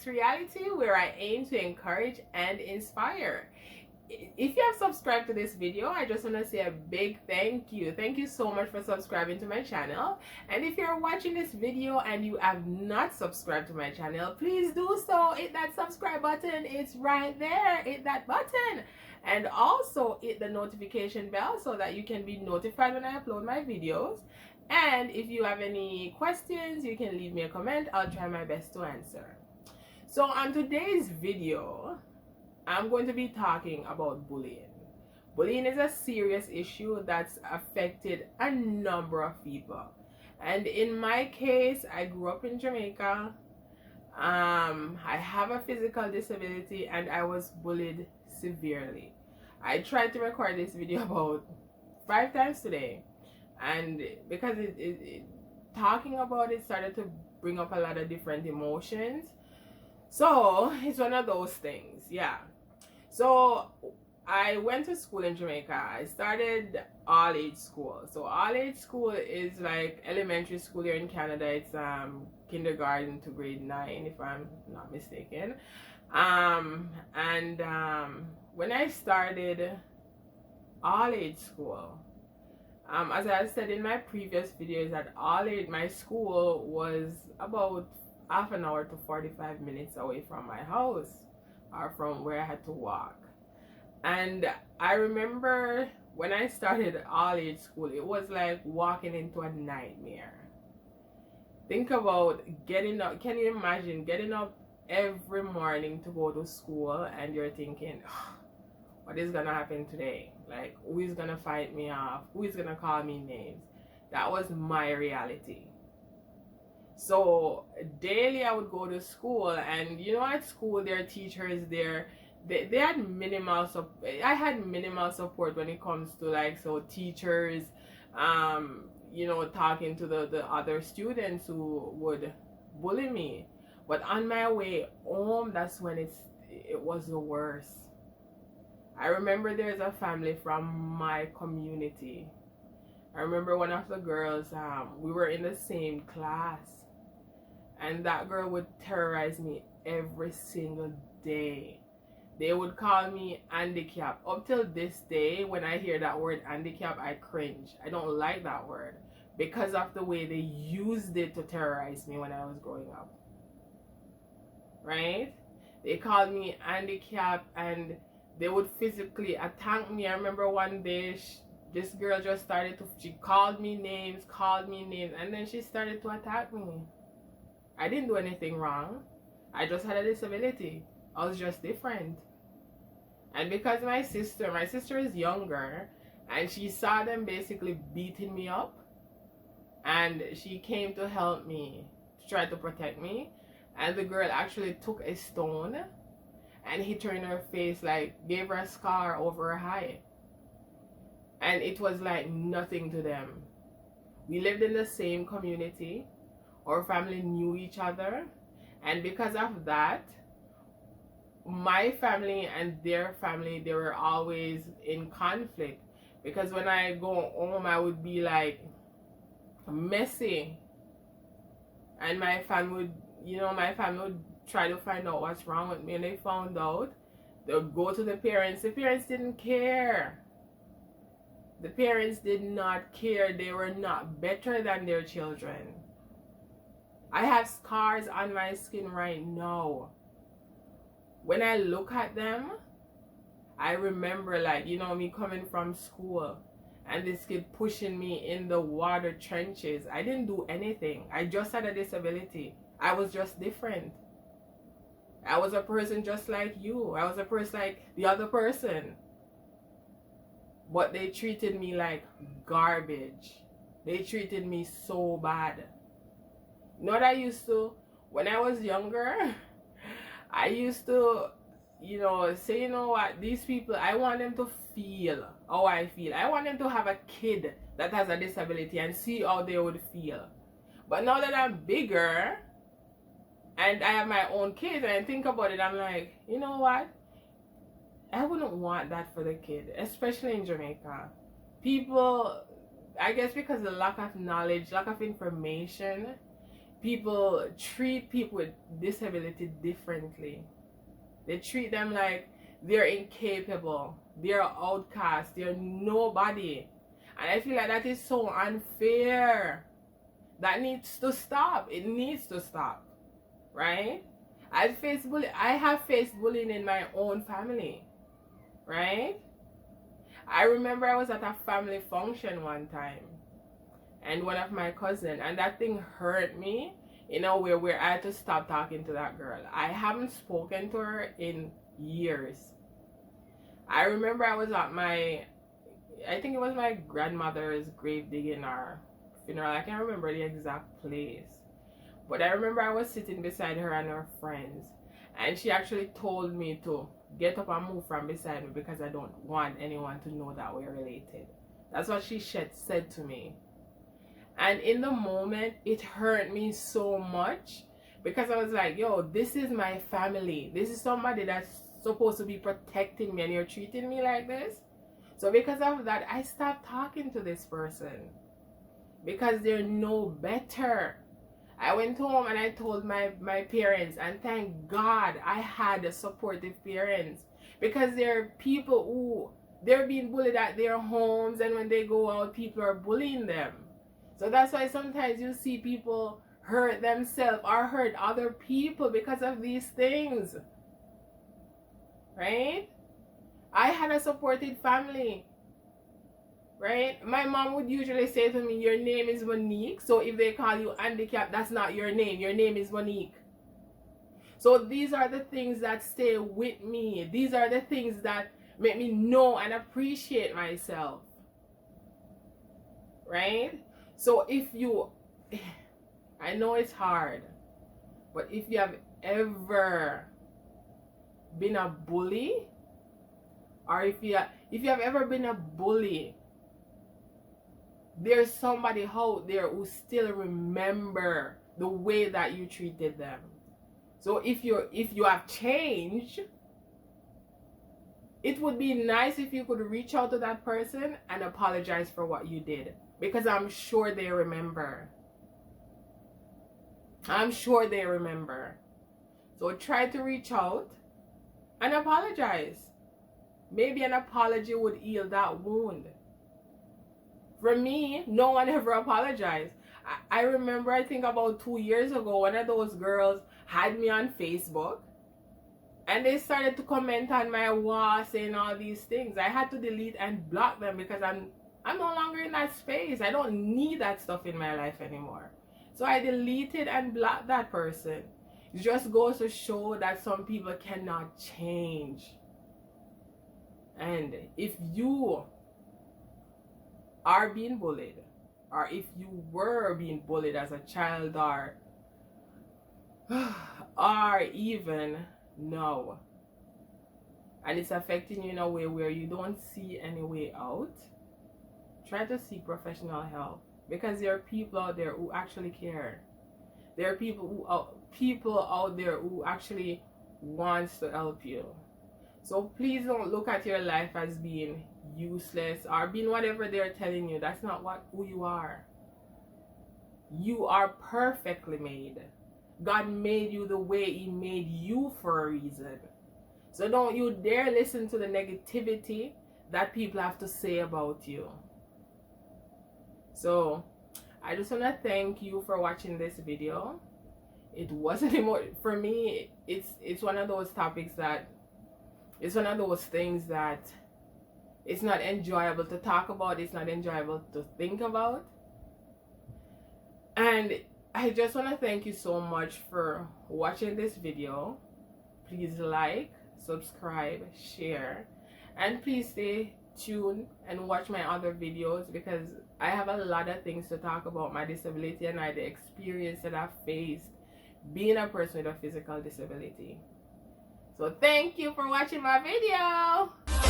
Mixed Reality, where I aim to encourage and inspire. If you have subscribed to this video, I just want to say a big thank you. Thank you so much for subscribing to my channel. And if you're watching this video and you have not subscribed to my channel, please do so. Hit that subscribe button. It's right there. Hit that button. And also hit the notification bell so that you can be notified when I upload my videos. And if you have any questions, you can leave me a comment. I'll try my best to answer. So on today's video, I'm going to be talking about bullying. Bullying is a serious issue that's affected a number of people. And in my case, I grew up in Jamaica. I have a physical disability and I was bullied severely. I tried to record this video about 5 times today. And because talking about it started to bring up a lot of different emotions. So it's one of those things, yeah. So I went to school in Jamaica. I started all-age school. So all-age school is like elementary school here in Canada. It's kindergarten to grade 9, if I'm not mistaken. When I started all-age school, as I said in my previous videos, that all-age, my school was about half an hour to 45 minutes away from my house, or from where I had to walk. And I remember when I started all-age school, it was like walking into a nightmare. Think about getting up. Can you imagine getting up every morning to go to school and you're thinking, oh, what is gonna happen today? Like, who is gonna fight me off? Who is gonna call me names? That was my reality. So daily I would go to school, and you know, at school there are teachers there. They had minimal support. I had minimal support when it comes to, like, so teachers, you know, talking to the other students who would bully me. But on my way home, that's when it was the worst. I remember there's a family from my community. I remember one of the girls, we were in the same class. And that girl would terrorize me every single day. They would call me handicap. Up till this day, when I hear that word handicap, I cringe. I don't like that word because of the way they used it to terrorize me when I was growing up. Right? They called me handicap and they would physically attack me. I remember one day, this girl just started to, she called me names, and then she started to attack me. I didn't do anything wrong. I just had a disability. I was just different. And because my sister is younger, and she saw them basically beating me up, and she came to help me, to try to protect me. And the girl actually took a stone and hit her in her face, like gave her a scar over her eye. And it was like nothing to them. We lived in the same community. Our family knew each other, and because of that, my family and their family, they were always in conflict. Because when I go home, I would be like messy, and my family would try to find out what's wrong with me, and they found out. They would go to the parents. The parents didn't care. The parents did not care. They were not better than their children. I have scars on my skin right now. When I look at them, I remember, like, you know, me coming from school and this kid pushing me in the water trenches. I didn't do anything. I just had a disability. I was just different. I was a person just like you. I was a person like the other person. But they treated me like garbage. They treated me so bad. You know what I used to, when I was younger, I used to, you know, say, you know what, these people, I want them to feel how I feel. I want them to have a kid that has a disability and see how they would feel. But now that I'm bigger and I have my own kids and I think about it, I'm like, you know what? I wouldn't want that for the kid, especially in Jamaica. People, I guess because of the lack of knowledge, lack of information, people treat people with disability differently. They treat them like they're incapable, they're outcast, they're nobody. And I feel like that is so unfair. That needs to stop. It needs to stop. Right? I have faced bullying in my own family. Right? I remember I was at a family function one time, and one of my cousins, and that thing hurt me in a way where I had to stop talking to that girl. I haven't spoken to her in years. I remember I was at I think it was my grandmother's grave digging or funeral. I can't remember the exact place. But I remember I was sitting beside her and her friends, and she actually told me to get up and move from beside me because I don't want anyone to know that we're related. That's what she said to me. And in the moment, it hurt me so much because I was like, yo, this is my family. This is somebody that's supposed to be protecting me, and you're treating me like this. So because of that, I stopped talking to this person because they're no better. I went home and I told my parents, and thank God I had supportive parents, because there are people who they're being bullied at their homes, and when they go out, people are bullying them. So that's why sometimes you see people hurt themselves or hurt other people because of these things. Right? I had a supported family. Right? My mom would usually say to me, your name is Monique. So if they call you handicapped, that's not your name. Your name is Monique. So these are the things that stay with me. These are the things that make me know and appreciate myself. Right? So if you, I know it's hard, but if you have ever been a bully, or if you have ever been a bully, there's somebody out there who still remember the way that you treated them. So if you have changed, it would be nice if you could reach out to that person and apologize for what you did, because I'm sure they remember. I'm sure they remember. So try to reach out and apologize. Maybe an apology would heal that wound. For me, no one ever apologized. I remember, I think about 2 years ago, one of those girls had me on Facebook, and they started to comment on my wall saying all these things. I had to delete and block them because I'm no longer in that space. I don't need that stuff in my life anymore. So I deleted and blocked that person. It just goes to show that some people cannot change. And if you are being bullied, or if you were being bullied as a child, or even now, and it's affecting you in a way where you don't see any way out, try to seek professional help, because there are people out there who actually care. There are people out there who actually wants to help you. So please don't look at your life as being useless or being whatever they're telling you. That's not who you are. You are perfectly made. God made you the way He made you for a reason. So don't you dare listen to the negativity that people have to say about you. So I just want to thank you for watching this video. It wasn't more for me. It's one of those topics that, it's one of those things that it's not enjoyable to talk about. It's not enjoyable to think about. And I just want to thank you so much for watching this video. Please like, subscribe, share, and please stay tuned and watch my other videos, because I have a lot of things to talk about my disability and the experience that I've faced being a person with a physical disability. So thank you for watching my video.